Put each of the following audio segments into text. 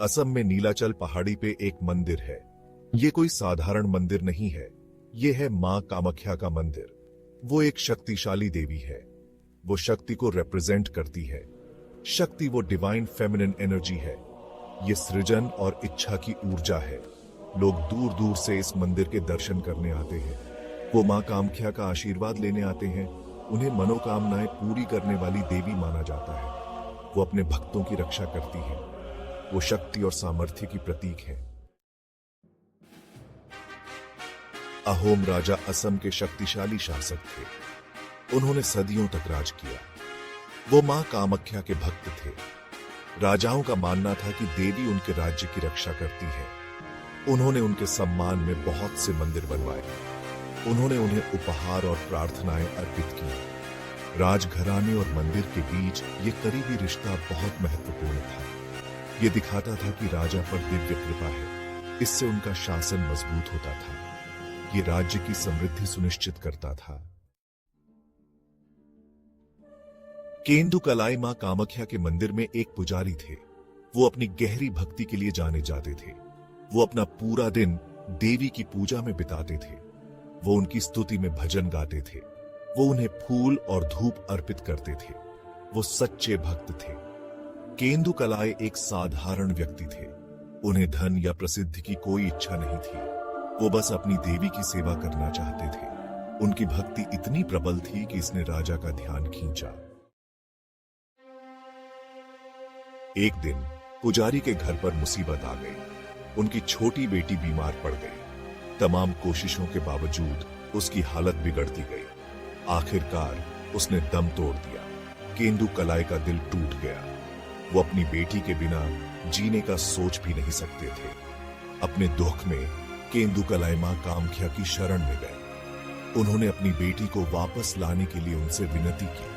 असम में नीलाचल पहाड़ी पे एक मंदिर है। ये कोई साधारण मंदिर नहीं है, ये है मां कामाख्या का मंदिर। वो एक शक्तिशाली देवी है। वो शक्ति को रिप्रेजेंट करती है। शक्ति वो डिवाइन फेमिनिन एनर्जी है। ये सृजन और इच्छा की ऊर्जा है। लोग दूर दूर से इस मंदिर के दर्शन करने आते हैं। वो मां कामाख्या का आशीर्वाद लेने आते हैं। उन्हें मनोकामनाएं पूरी करने वाली देवी माना जाता है। वो अपने भक्तों की रक्षा करती है। वो शक्ति और सामर्थ्य की प्रतीक है। अहोम राजा असम के शक्तिशाली शासक थे। उन्होंने सदियों तक राज किया। वो मां कामाख्या के भक्त थे। राजाओं का मानना था कि देवी उनके राज्य की रक्षा करती है। उन्होंने उनके सम्मान में बहुत से मंदिर बनवाए। उन्होंने उन्हें उपहार और प्रार्थनाएं अर्पित की। राजघराने और मंदिर के बीच ये करीबी रिश्ता बहुत महत्वपूर्ण था। ये दिखाता था कि राजा पर दिव्य कृपा है। इससे उनका शासन मजबूत होता था। ये राज्य की समृद्धि सुनिश्चित करता था। केंदुकलाई मां कामाख्या के मंदिर में एक पुजारी थे। वो अपनी गहरी भक्ति के लिए जाने जाते थे। वो अपना पूरा दिन देवी की पूजा में बिताते थे। वो उनकी स्तुति में भजन गाते थे। वो उन्हें फूल और धूप अर्पित करते थे। वो सच्चे भक्त थे। केंदुकलाई एक साधारण व्यक्ति थे। उन्हें धन या प्रसिद्धि की कोई इच्छा नहीं थी। वो बस अपनी देवी की सेवा करना चाहते थे। उनकी भक्ति इतनी प्रबल थी कि इसने राजा का ध्यान खींचा। एक दिन पुजारी के घर पर मुसीबत आ गई। उनकी छोटी बेटी बीमार पड़ गई। तमाम कोशिशों के बावजूद उसकी हालत बिगड़ती गई। आखिरकार उसने दम तोड़ दिया। केंदुकलाई का दिल टूट गया। वो अपनी बेटी के बिना जीने का सोच भी नहीं सकते थे। अपने दुख में केंदुकलाई मां कामाख्या की शरण में गए। उन्होंने अपनी बेटी को वापस लाने के लिए उनसे विनती की।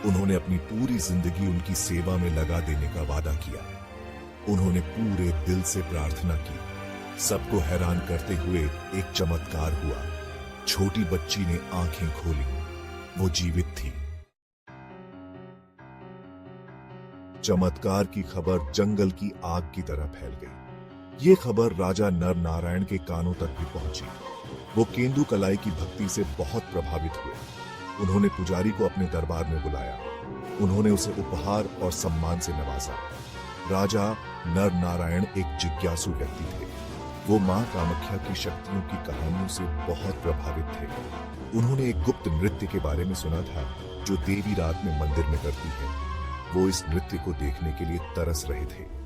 उन्होंने अपनी पूरी जिंदगी उनकी सेवा में लगा देने का वादा किया। उन्होंने पूरे दिल से प्रार्थना की। सबको हैरान करते हुए एक चमत्कार हुआ। छोटी बच्ची ने आंखें खोली। वो जीवित थी। चमत्कार की खबर जंगल की आग की तरह फैल गई। ये खबर राजा नर नारायण के कानों तक भी पहुंची। वो केंदुकलाई की भक्ति से बहुत प्रभावित हुए। उन्होंने पुजारी को अपने दरबार में बुलाया। उन्होंने उसे उपहार और सम्मान से नवाजा। राजा नर नारायण एक जिज्ञासु व्यक्ति थे। वो मां कामाख्या की शक्तियों की कहानियों से बहुत प्रभावित थे। उन्होंने एक गुप्त नृत्य के बारे में सुना था जो देवी रात में मंदिर में करती है। वो इस नृत्य को देखने के लिए तरस रहे थे।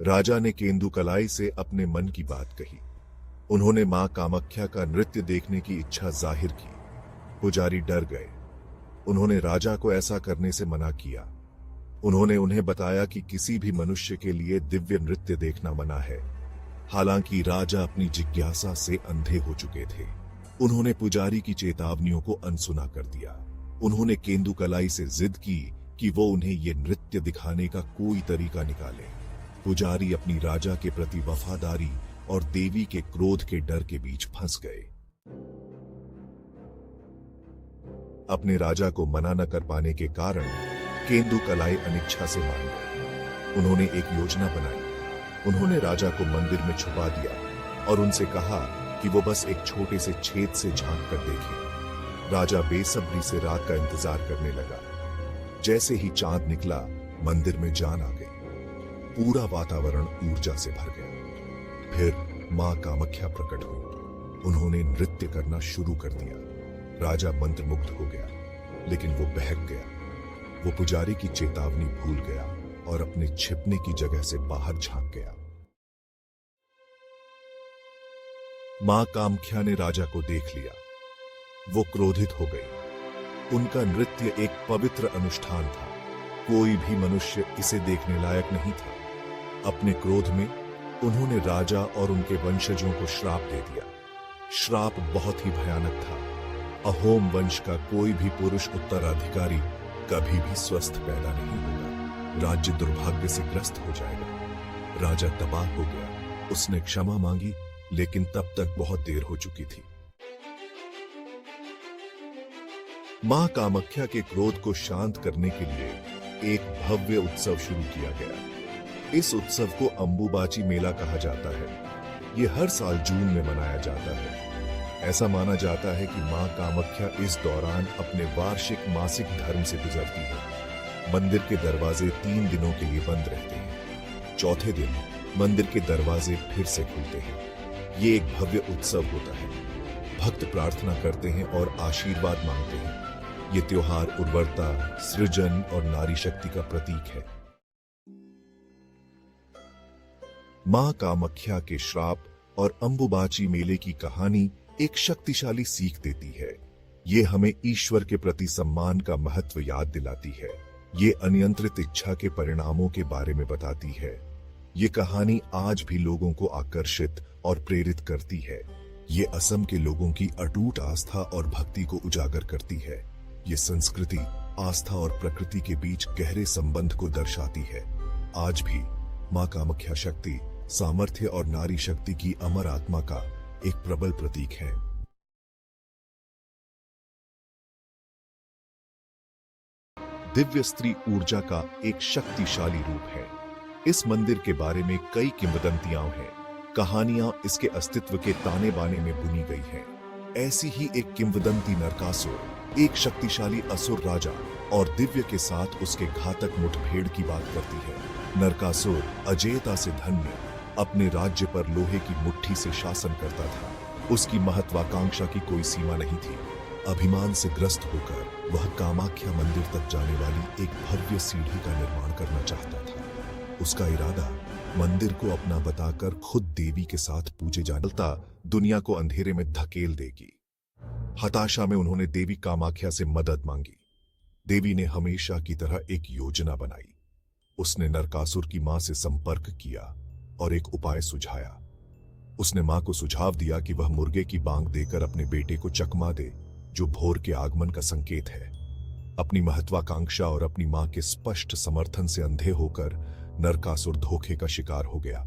राजा ने केंदुकलाई से अपने मन की बात कही। उन्होंने मां कामाख्या का नृत्य देखने की इच्छा जाहिर की। पुजारी डर गए। उन्होंने राजा को ऐसा करने से मना किया। उन्होंने उन्हें बताया कि किसी भी मनुष्य के लिए दिव्य नृत्य देखना मना है। हालांकि राजा अपनी जिज्ञासा से अंधे हो चुके थे। उन्होंने पुजारी की चेतावनियों को अनसुना कर दिया। उन्होंने केंदुकलाई से जिद की कि वो उन्हें ये नृत्य दिखाने का कोई तरीका निकाले। पुजारी अपनी राजा के प्रति वफादारी और देवी के क्रोध के डर के बीच फंस गए। अपने राजा को मना न कर पाने के कारण केंदुकलाई अनिच्छा से मान गए। उन्होंने एक योजना बनाई। उन्होंने राजा को मंदिर में छुपा दिया और उनसे कहा कि वो बस एक छोटे से छेद से झांक कर देखे। राजा बेसब्री से रात का इंतजार करने लगा। जैसे ही चांद निकला, मंदिर में जान आ गई। पूरा वातावरण ऊर्जा से भर गया। फिर मां कामाख्या प्रकट हुई। उन्होंने नृत्य करना शुरू कर दिया। राजा मंत्रमुग्ध हो गया, लेकिन वो बहक गया। वो पुजारी की चेतावनी भूल गया और अपने छिपने की जगह से बाहर झांक गया। मां कामाख्या ने राजा को देख लिया। वो क्रोधित हो गई। उनका नृत्य एक पवित्र अनुष्ठान था। कोई भी मनुष्य इसे देखने लायक नहीं था। अपने क्रोध में उन्होंने राजा और उनके वंशजों को श्राप दे दिया। श्राप बहुत ही भयानक था। अहोम वंश का कोई भी पुरुष उत्तराधिकारी कभी भी स्वस्थ पैदा नहीं होगा। राज्य दुर्भाग्य से ग्रस्त हो जाएगा। राजा तबाह हो गया। उसने क्षमा मांगी, लेकिन तब तक बहुत देर हो चुकी थी। मां कामाख्या के क्रोध को शांत करने के लिए एक भव्य उत्सव शुरू किया गया। इस उत्सव को अंबुबाची मेला कहा जाता है। ये हर साल जून में मनाया जाता है। ऐसा माना जाता है कि मां कामाख्या इस दौरान अपने वार्षिक मासिक धर्म से गुजरती है। मंदिर के दरवाजे 3 दिनों के लिए बंद रहते हैं। चौथे दिन मंदिर के दरवाजे फिर से खुलते हैं। ये एक भव्य उत्सव होता है। भक्त प्रार्थना करते हैं और आशीर्वाद मांगते हैं। ये त्योहार उर्वरता, सृजन और नारी शक्ति का प्रतीक है। मां कामाख्या के श्राप और अंबुबाची मेले की कहानी एक शक्तिशाली सीख देती है। ये हमें ईश्वर के प्रति सम्मान का महत्व याद दिलाती है। ये अनियंत्रित इच्छा के परिणामों के बारे में बताती है। ये कहानी आज भी लोगों को आकर्षित और प्रेरित करती है। ये असम के लोगों की अटूट आस्था और भक्ति को उजागर करती है। ये संस्कृति, आस्था और प्रकृति के बीच गहरे संबंध को दर्शाती है। आज भी मां कामाख्या शक्ति, सामर्थ्य और नारी शक्ति की अमर आत्मा का एक प्रबल प्रतीक है। दिव्य स्त्री ऊर्जा का एक शक्तिशाली रूप है। इस मंदिर के बारे में कई किंवदंतियां हैं। कहानियां इसके अस्तित्व के ताने बाने में बुनी गई हैं। ऐसी ही एक किंवदंती नरकासुर, एक शक्तिशाली असुर राजा और दिव्य के साथ उसके घातक मुठभेड़ की बात करती है। नरकासुर अजेयता से धन्य अपने राज्य पर लोहे की मुट्ठी से शासन करता था। उसकी महत्वाकांक्षा की कोई सीमा नहीं थी। अभिमान से ग्रस्त होकर वह कामाख्या मंदिर तक जाने वाली एक भव्य सीढ़ी का निर्माण करना चाहता था। उसका इरादा मंदिर को अपना बताकर खुद देवी के साथ पूजे जाने दुनिया को अंधेरे में धकेल देगी। हताशा में उन्होंने देवी कामाख्या से मदद मांगी। देवी ने हमेशा की तरह एक योजना बनाई। उसने नरकासुर की मां से संपर्क किया और एक उपाय सुझाया। उसने मां को सुझाव दिया कि वह मुर्गे की बांग देकर अपने बेटे को चकमा दे, जो भोर के आगमन का संकेत है। अपनी महत्वाकांक्षा और अपनी मां के स्पष्ट समर्थन से अंधे होकर नरकासुर धोखे का शिकार हो गया।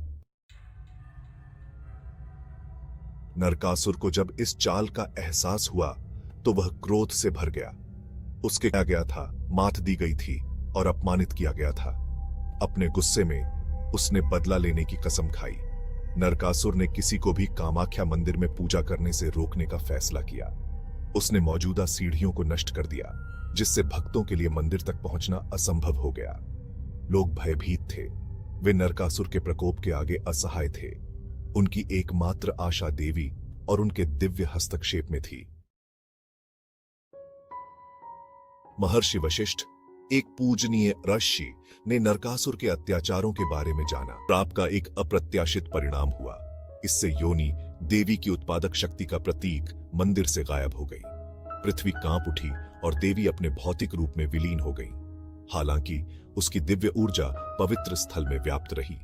नरकासुर को जब इस चाल का एहसास हुआ तो वह क्रोध से भर गया। उसके क्या गया था, मात दी गई थी और अपमानित किया गया था। अपने गुस्से में उसने बदला लेने की कसम खाई। नरकासुर ने किसी को भी कामाख्या मंदिर में पूजा करने से रोकने का फैसला किया। उसने मौजूदा सीढ़ियों को नष्ट कर दिया, जिससे भक्तों के लिए मंदिर तक पहुंचना असंभव हो गया। लोग भयभीत थे। वे नरकासुर के प्रकोप के आगे असहाय थे। उनकी एकमात्र आशा देवी और उनके दिव्य हस्तक्षेप में थी। महर्षि वशिष्ठ, एक पूजनीय ऋषि, ने नरकासुर के अत्याचारों के बारे में जाना। श्राप का एक अप्रत्याशित परिणाम हुआ। इससे योनि, देवी की उत्पादक शक्ति का प्रतीक, मंदिर से गायब हो गई। पृथ्वी कांप उठी और देवी अपने भौतिक रूप में विलीन हो गई। हालांकि उसकी दिव्य ऊर्जा पवित्र स्थल में व्याप्त रही।